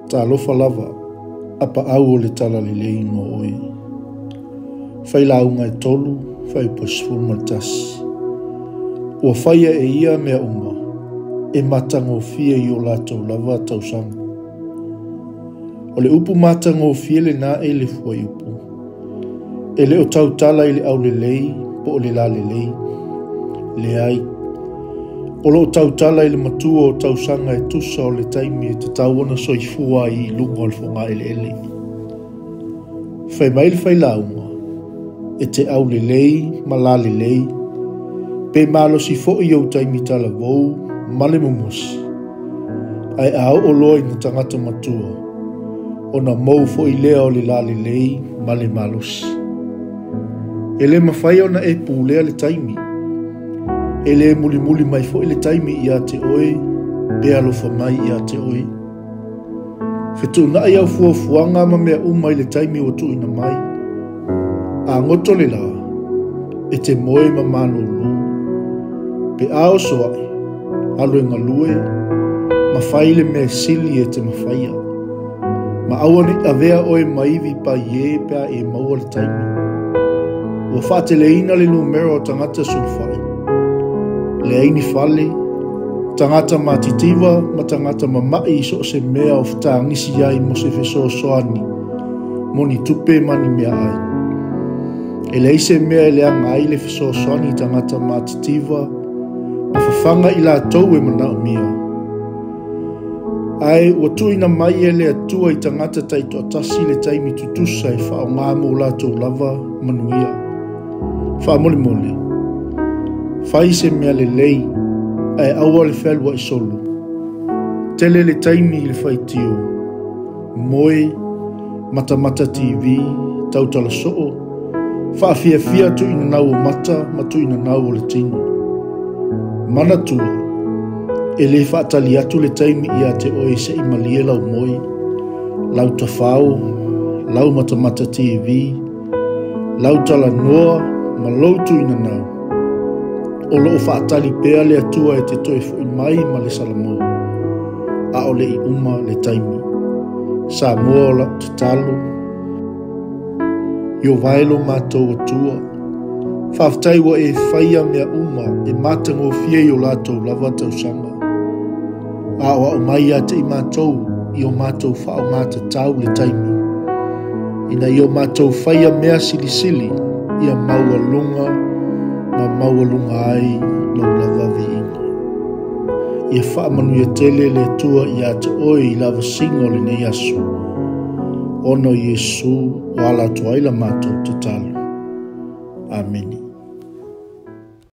Talofa lava APAAU o le talalelei mo oi. Failauga e tolu faipasifulu ma le tasi. Ua faia e ia mea uma e matagofia i o latou lava tausaga. O le upu matagofia lenā e le fuai upu. E le o tautala i le aulelei po o le lalelei. Leai o lo tautala i le matua o tausaga e tusa o le taimi e tatau ona soifua i luga o le foga ele. Fai mai le failauga e te aulelei ma lalelei pe malosi foʻi ou taimi talavou ma le momosi. Ae a oʻoloa i na tagata matua ona mou foʻi lea o le lalelei ma le malosi. E le mafai ona e pulea le taimi. E le mulimuli mai foʻi le taimi ia te oe, pe alofa mai ia te oe. Fetuunaʻi au fuafuaga ma mea uma i le taimi ua tuuina mai. Agoto le la, e te moe ma malōlō. Pe a o soaʻi, alo e galue, mafai le mea sili e te mafaia. Ma aua ni avea oe maivi pa ie pe a e maua le taimi. Ua faateleina le numero o tagata sulfai. Le aini fale, tangata matitiva ma tangata mamai so se mea o whataangisi ai mo se fesoasoani mo ni tupe mani mea ai. E le ise mea e le anga ai le fesoasoani tangata matitiva ma whawhanga i la tau e mana o mia. Ai, ua tuina mai e le atua i tangata taito atasi le taimi tutusa e whao ngā mo la tau lava manuia. Wha mole mole. Fai se mea le lei, ai aua le whelua i solo. Tele le taimi le fai tio. Moe, mata TV, tautala soo. Wha fia tu ina nau o mata, ma tu ina nau o le tino. Mana tua, e le whaatali atu le taimi ia te oe se i malie lau moe. Lau tawhao, lau mata TV, lau tala noa, ma lau tu ina nau. O loo whaatali pea le atua e te toe fo i mai ma le salamo. A o le i uma le taimi. Sa mua o la te talo. Io vaelo mātou atua. Whaftai wa e whaia mea uma e mātango fia i o lātou lava tausanga. A o mai a te i mātou i o mātou whao māta tau le taimi. Ina i o mātou whaia mea silisili i a maua lunga ma maua lunga ai lau lava veinga. Ia wha manu ia tele le tua i a te oe i lava singa o le nei asu. Ono Yesu o ala tuaila mātou te talo. Ameni.